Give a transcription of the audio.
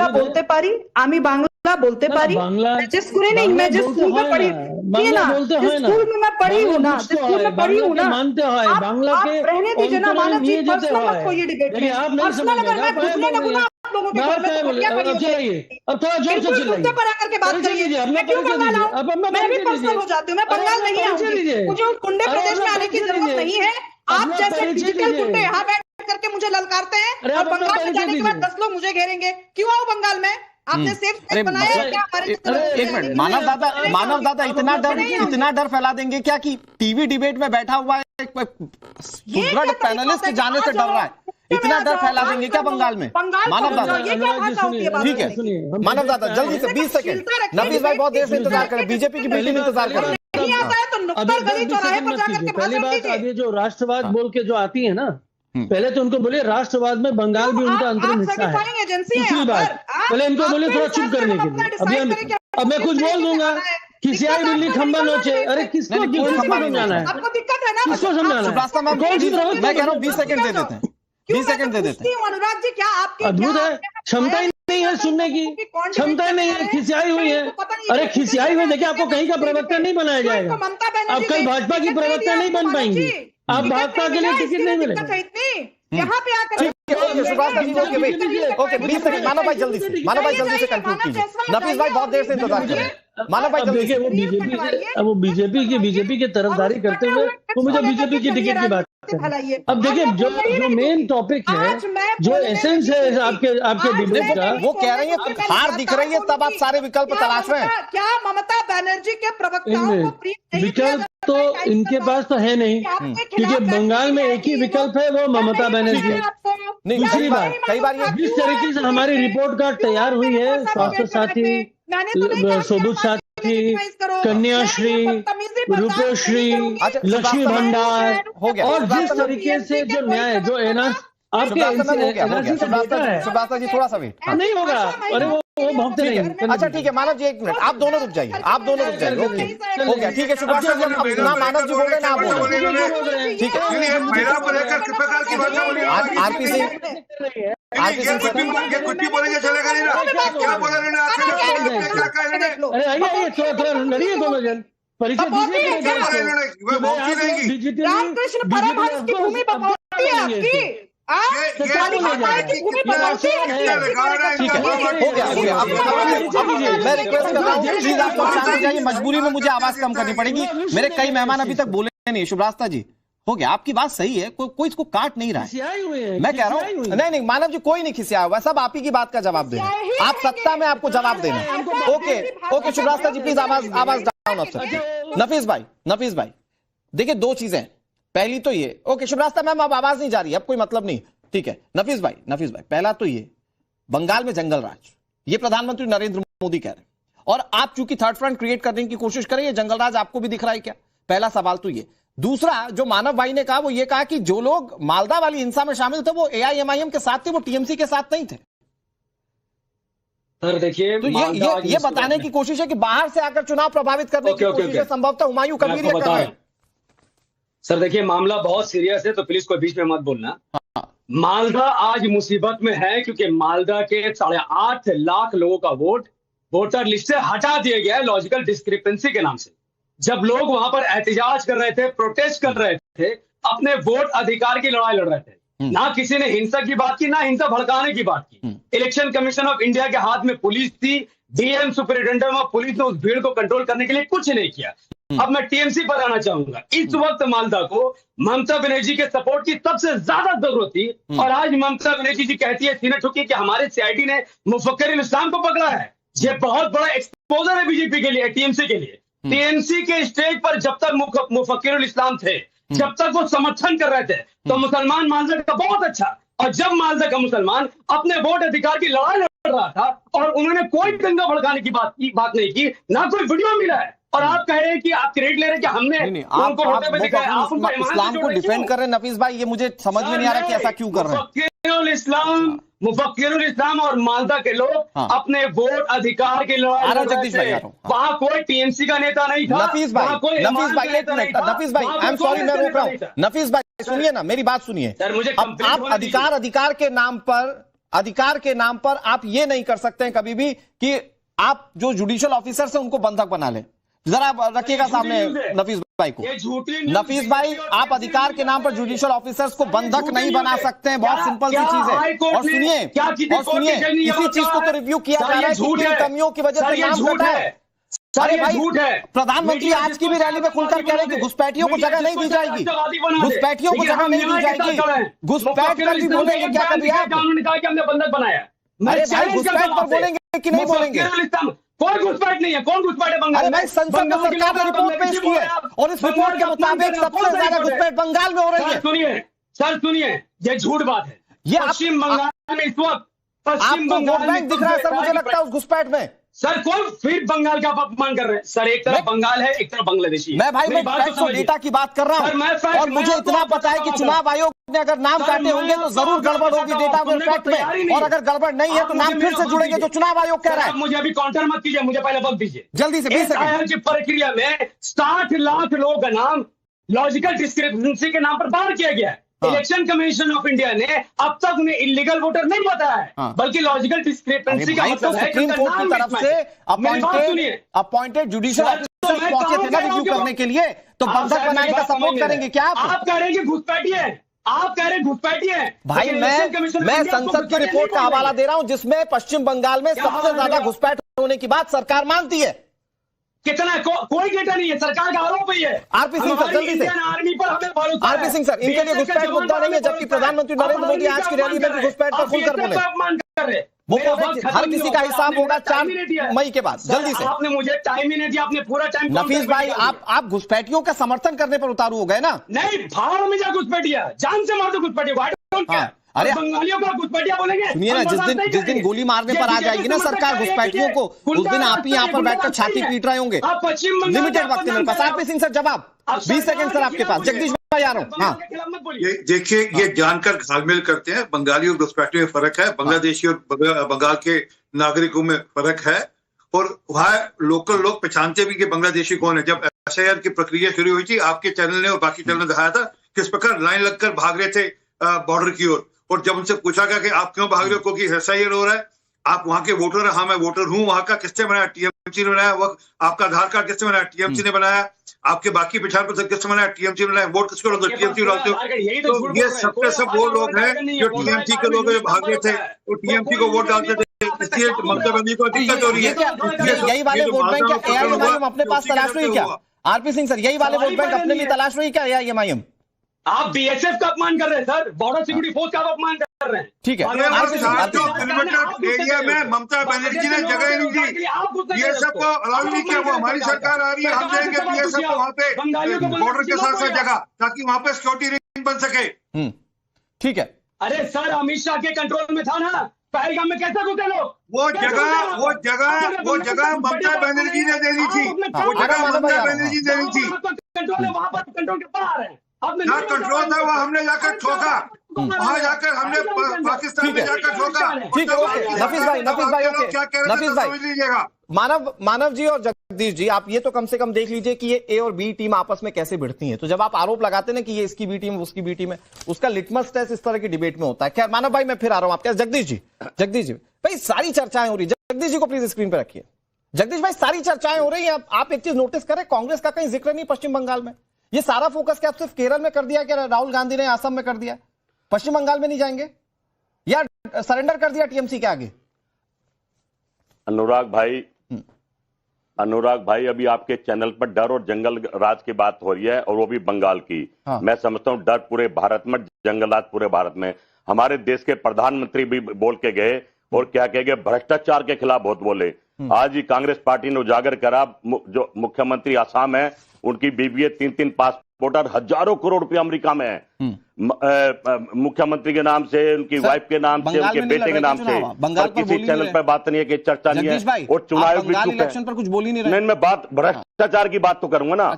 বাংলা বলতে পারি, আমি বাংলা বলতে पारी, जिस स्कूल में मैं जिस स्कूल में पढ़ी ना, जिस स्कूल में मैं पढ़ी हूँ ना, जिस स्कूल में पढ़ी हूँ ना, मानते हो बांग्ला के रहने दीजिए ना मानव जी, पर्सनल मत को ये डिबेट में, पर्सनल अगर मैं घुसने लगूं ना आप लोगों के घर में तो क्या करिए? अब थोड़ा जोर से चिल्लाइए, पर आकर के बात करिए, मैं क्यों बंगाल आऊं? मैं भी पर्सनल हो जाती हूँ, मैं बंगाल नहीं आऊंगी, मुझे उस गुंडे प्रदेश में आने की जरूरत नहीं है। आप जैसे फिजिकल गुंडे यहाँ बैठ करके मुझे ललकारते हैं और बंगाल में जाने के बाद 10 लोग मुझे घेरेंगे, क्यों आओ बंगाल में? आपने सेफ स्पेस बनाया है क्या हमारे? एक मिनट, मानव दादा इतना डर फैला देंगे क्या कि टीवी डिबेट में बैठा हुआ एक सुदृढ़ पैनलिस्ट के जाने से डर रहा है? इतना डर फैला देंगे क्या बंगाल में? मानव दादा ठीक है, मानव दादा जल्दी से 20 सेकंड, नफीस भाई बहुत देर से इंतजार करें, बीजेपी की मीटिंग इंतजार करें। पहली बात, अभी जो राष्ट्रवाद बोल के जो आती है ना, पहले तो उनको बोले राष्ट्रवाद में बंगाल भी उनका अंतरिम हिस्सा है। दूसरी बात, पहले इनको बोले थोड़ा चुप करने के लिए। अब मैं कुछ बोल दूंगा, खिसियाई बिल्ली खंबा नोचे, अरे किसको समझाना है? आपको दिक्कत है ना? किसको समझाना है? मैं कह रहा हूँ 20 सेकंड दे देते हैं, 20 सेकंड दे देते हैं। अनुराग जी क्या आपके अद्भुत है, क्षमता ही नहीं है सुनने की, क्षमता नहीं है, खिसियाई हुई है। अरे खिसियाई हुई, देखिए आपको कहीं का प्रवक्ता नहीं बनाया जाएगा, आप कल भाजपा की प्रवक्ता नहीं बन पाएंगे, आप भाजपा के लिए टिकट नहीं मिलेगा यहाँ पे आकर। ओके 20 सेकंड, मानव भाई जल्दी से कंक्लूड कीजिए। नफीस भाई बहुत देर से इंतजार कर रहे हैं, मानव भाई जल्दी देखिए वो बीजेपी की तरफदारी करते हुए वो मुझे बीजेपी की टिकट की बात। अब देखिए जो मेन टॉपिक है, जो एसेंस है आपके डिबेट का, वो कह रही है हार दिख रही है, तब आप सारे विकल्प तलाश रहे हैं। क्या ममता बनर्जी के प्रवक्ताओं को विकल्प तो इनके पास तो है नहीं, क्योंकि बंगाल में एक ही विकल्प है, वो ममता बनर्जी। दूसरी बात, कई बार जिस तरीके से हमारी रिपोर्ट कार्ड तैयार हुई है, स्वास्थ्य साथी, सबूत साथी, कन्याश्री, रूपश्री, लक्ष्मी भंडार, और जिस तरीके से जो न्याय, जो आपके सुब्रता जी थोड़ा सा वेट नहीं होगा, अरे वो भोगते नहीं। अच्छा ठीक है, मानव जी एक मिनट, आप दोनों रुक जाइए, ओके हो गया, ठीक है सुब्रता जी, अब ना मानव जी बोल रहे हैं ना आप बोल रहे हैं, ठीक है। महिला को लेकर किस प्रकार की भाषा बोली? आरपी सिंह ये कुछ भी बोलेंगे चलेगा नहीं ना? क्या बोला इन्होंने आपसे? अरे आइए थोड़ा लड़िए दोनों जन, परिचय दीजिए। रामकृष्ण परमहंस की भूमि बकौती है आपकी, मैं रिक्वेस्ट कर रहा हूँ प्लीज आप लोग शांत हो जाइए, मजबूरी में मुझे आवाज कम करनी पड़ेगी, मेरे कई मेहमान अभी तक बोले नहीं। शुभरास्ता जी हो गया, आपकी बात सही है, कोई इसको काट नहीं रहा है, मैं कह रहा हूँ नहीं मानव जी कोई नहीं खिसिया हुआ, सब आप ही की बात का जवाब देना, आप सत्ता में आपको जवाब देना। ओके शुभरास्ता जी प्लीज आवाज डाउन ऑफ सकते। नफीस भाई देखिए दो चीजें, पहली तो ये, ओके शुभरास्ता मैम अब आवाज नहीं जा रही, अब कोई मतलब नहीं, ठीक है। नफीस भाई पहला तो ये, बंगाल में जंगल राज, ये प्रधानमंत्री नरेंद्र मोदी कह रहे हैं, और आप चूंकि थर्ड फ्रंट क्रिएट करने की कोशिश करें, ये जंगल राज आपको भी दिख रहा है क्या? पहला सवाल तो ये। दूसरा जो मानव भाई ने कहा, वो ये कहा कि जो लोग मालदा वाली हिंसा में शामिल थे वो AIMIM के साथ थे, वो TMC के साथ नहीं थे। सर देखिए, तो ये बताने की कोशिश है कि बाहर से आकर चुनाव प्रभावित करने की कोशिश है, संभवतः हुमायूं कबीर ये कर रहे हैं। सर देखिए मामला बहुत सीरियस है, तो प्लीज कोई बीच में मत बोलना। मालदा आज मुसीबत में है, क्योंकि मालदा के 8.5 लाख लोगों का वोटर लिस्ट से हटा दिया गया है लॉजिकल डिस्क्रिपेंसी के नाम से। जब लोग वहां पर एहतजाज कर रहे थे, प्रोटेस्ट कर रहे थे, अपने वोट अधिकार की लड़ाई लड़ रहे थे, ना किसी ने हिंसा की बात की, ना हिंसा भड़काने की बात की। इलेक्शन कमीशन ऑफ इंडिया के हाथ में पुलिस थी, DM सुपरिटेंडेंट ऑफ पुलिस ने उस भीड़ को कंट्रोल करने के लिए कुछ नहीं किया। अब मैं TMC पर आना चाहूंगा। इस वक्त मालदा को ममता बनर्जी के सपोर्ट की सबसे ज्यादा जरूरत थी, और आज ममता बनर्जी जी कहती है सीना ठुकी कि हमारे CID ने मुफक्किरुल इस्लाम को पकड़ा है। ये बहुत बड़ा एक्सपोजर है बीजेपी के लिए, TMC के लिए। TMC के स्टेज पर जब तक मुफक्किरुल इस्लाम थे, जब तक वो समर्थन कर रहे थे, तो मुसलमान मालदा का बहुत अच्छा, और जब मालदा का मुसलमान अपने वोट अधिकार की लड़ाई लड़ रहा था और उन्होंने कोई दंगा भड़काने की बात नहीं की, ना कोई वीडियो मिला है, और आप कह रहे हैं कि आप क्रेडिट ले रहे हैं कि हमने इस्लाम को डिफेंड कर रहे हैं। नफीस भाई ये मुझे समझ में नहीं आ रहा कि ऐसा क्यों कर रहे हैं। मुफक्किरुल इस्लाम और मालदा के लोग अपने वोट अधिकार की लड़ाई, जगदीश भाई वहां कोई TMC का नेता नहीं था। नफीस भाई आई एम सॉरी मैं रोक रहा हूँ। नफीस भाई सुनिए ना, मेरी बात सुनिए। सर मुझे आप अधिकार के नाम पर अधिकार के नाम पर आप ये नहीं कर सकते हैं कभी भी कि आप जो जुडिशियल ऑफिसर से उनको बंधक बना लें। जरा रखिएगा सामने नफीस भाई को। नफीस भाई, आप अधिकार के नाम पर जुडिशियल ऑफिसर्स को बंधक नहीं बना सकते हैं, बहुत सिंपल सी चीज है। और सुनिए इसी चीज को तो रिव्यू किया जा रहा है कि कमियों की वजह से नाम कटा है। अरे भाई, प्रधानमंत्री आज की भी रैली में खुलकर कह रहे हैं कि घुसपैठियों को जगह नहीं दी जाएगी, घुसपैठियों को जगह नहीं दी जाएगी। घुसपैठ कर भी बोलेंगे क्या कभी आप? कानून कहा कि हमने बंधक बनाया। अरे भाई, घुसपैठ पर बोलेंगे कि नहीं बोलेंगे? कोई घुसपैठ नहीं है। कौन घुसपैठ है बंगाल में? संसद में सरकार ने रिपोर्ट पेश की है और इस रिपोर्ट के मुताबिक सबसे ज्यादा घुसपैठ बंगाल में हो रही है। सुनिए, ये झूठ बात है। ये पश्चिम बंगाल में इस वक्त आपको वोट बैंक दिख रहा है सर, मुझे लगता है उस घुसपैठ में। सर कौन फिर बंगाल का अपमान कर रहे हैं? सर एक तरफ बंगाल है, एक तरफ बांग्लादेशी है। मैं फैक्ट्स और डेटा की बात कर रहा हूं और मुझे इतना पता है कि चुनाव आयोग ने अगर नाम काटे होंगे तो जरूर गड़बड़ होगी डेटा और फैक्ट में, और अगर गड़बड़ नहीं है तो नाम फिर से जुड़ेंगे जो चुनाव आयोग कह रहा है। मुझे अभी काउंटर मत कीजिए, मुझे पहले वक्त दीजिए जल्दी से। 20 सेकंड की प्रक्रिया में 60 लाख लोगों का नाम लॉजिकल डिस्क्रिपेंसी के नाम पर बाहर किया गया है। इलेक्शन कमीशन ऑफ इंडिया ने अब तक उन्हें इलीगल वोटर नहीं बताया है, बल्कि लॉजिकल डिस्क्रिपेंसी का मतलब है सुप्रीम कोर्ट की तरफ से अपॉइंटेड जुडिशियल ऑफिसर्स पहुंचे थे ना रिव्यू करने के लिए, तो बंधक बनाने का सपोर्ट करेंगे क्या आप? कह रहे हैं कि घुसपैठी है, आप कह रहे हैं घुसपैठी है। भाई मैं संसद की रिपोर्ट का हवाला दे रहा हूं जिसमें पश्चिम बंगाल में सबसे ज्यादा घुसपैठ होने की बात सरकार मानती है। कितना कोई डेटा नहीं है, सरकार का आरोप ही है। आरपी सिंह सर जल्दी से। आर्मी पर हमें भरोसा है। आरपी सिंह सर, इनके लिए घुसपैठ मुद्दा नहीं है, जबकि प्रधानमंत्री नरेंद्र मोदी आज की रैली में भी घुसपैठ पर खुलकर बोले। अपमान कर रहे वो हर किसी का हिसाब होगा 4 मई के बाद। जल्दी से। आपने मुझे टाइम ही नहीं दिया, आपने पूरा टाइम। नफीस भाई, आप घुसपैठियों का समर्थन करने पर उतारू हो गए ना? नहीं, भाव में जा घुसपैठिया, जान से मार दो घुसपैठिया। अरे बंगालियों को घुसपैठिया बोलेंगे? सुनिए ना, जिस दिन गोली मारने पर आ जाएगी ना सरकार घुसपैठियों को, उस दिन आप ही यहाँ पर बैठकर छाती पीट रहे होंगे। लिमिटेड वक्त मेरे पास। आरपी सिंह सर जवाब 20 सेकंड सर आपके पास। जगदीश भाई आ रहा हूँ। हाँ, ये देखिए, ये जानकर घालमेल करते हैं। बंगाली और घुसपैठी में फर्क है, बांग्लादेशी और बंगाल के नागरिकों में फर्क है, और वहाँ लोकल लोग पहचानते भी कि बांग्लादेशी कौन है। जब SIR की प्रक्रिया शुरू हुई थी, आपके चैनल ने और बाकी चैनल ने दिखाया था किस प्रकार लाइन लगकर भाग रहे थे बॉर्डर की ओर। और जब उनसे पूछा गया कि आप क्यों भाग रहे हो, क्योंकि SIR हो रहा है, आप वहां के वोटर है। हाँ, मैं वोटर हूँ। वहां का किसने बनाया? TMC ने बनाया। वो आपका आधार कार्ड किसने बनाया? TMC ने बनाया। आपके बाकी पहचान पत्र किसने बनाया? TMC ने बनाया। वोट किसको डालते हो? TMC डालते हो। तो ये सबके सब वो लोग हैं जो TMC के लोग भाग रहे थे और TMC को वोट डालते थे। इसलिए ममता बनर्जी को दिक्कत हो रही है। यही वाले वोट बैंक AIMIM अपने पास तलाश रही क्या? आरपी सिंह सर, यही वाले वोट बैंक अपने लिए तलाश रही क्या AIMIM? आप BSF का अपमान कर रहे हैं सर, बॉर्डर सिक्योरिटी फोर्स का अपमान कर रहे हैं। ठीक है, किलोमीटर एरिया में ममता बनर्जी ने जगह नहीं दी, BSF को अलाउ नहीं किया। वो हमारी सरकार आ रही है, हम देंगे BSF को वहाँ पे बॉर्डर के साथ साथ जगह, ताकि वहाँ पे सिक्योरिटी रिंग बन सके। ठीक है। अरे सर, अमित शाह के कंट्रोल में था ना, पहलगाम में कैसे घुसे लोग? वो जगह ममता बनर्जी ने देनी थी। वो जगह ममता बनर्जी देनी थी। कंट्रोल है वहाँ पर, कंट्रोल के बाहर है। ना कंट्रोल था, वहाँ हमने जाकर ठोका। वहाँ जाकर हमने पाकिस्तान में जाकर ठोका। ठीक है, ओके। नफीस भाई ओके। नफीस भाई, समझ लीजिएगा। मानव जी और जगदीश जी, आप ये तो कम से कम देख लीजिए कि ये A और B टीम आपस में कैसे भिड़ती हैं। तो जब आप आरोप लगाते हैं ना कि ये इसकी B टीम उसकी B टीम है, उसका लिटमस टेस्ट इस तरह की डिबेट में होता है। खैर मानव भाई, मैं फिर आ रहा हूं आपके। जगदीश जी भाई, सारी चर्चाएं हो रही है। जगदीश जी को प्लीज स्क्रीन पर रखिए। जगदीश भाई, सारी चर्चाएं हो रही है। आप एक चीज नोटिस करें, कांग्रेस का कहीं जिक्र नहीं पश्चिम बंगाल में। ये सारा फोकस क्या सिर्फ केरल में कर दिया कि राहुल गांधी ने असम में कर दिया, पश्चिम बंगाल में नहीं जाएंगे, या सरेंडर कर दिया TMC के आगे? अनुराग भाई, अभी आपके चैनल पर डर और जंगल राज की बात हो रही है, और वो भी बंगाल की। हाँ। मैं समझता हूं डर पूरे भारत में, जंगल राज पूरे भारत में। हमारे देश के प्रधानमंत्री भी बोल के गए, और क्या कह गए, भ्रष्टाचार के खिलाफ बहुत बोले। आज ही कांग्रेस पार्टी ने उजागर करा, जो मुख्यमंत्री आसाम है, उनकी बीवी 3 पासपोर्ट और हजारों करोड़ रुपया अमेरिका में है, मुख्यमंत्री के नाम से, उनकी वाइफ के नाम से, उनके बेटे के नाम से। बंगाल पर किसी चैनल पर बात नहीं है कि चर्चा नहीं है, और चुनाव भी इलेक्शन पर कुछ बोल ही नहीं रहे। नहीं, मैं बात भ्रष्टाचार की बात तो करूंगा ना।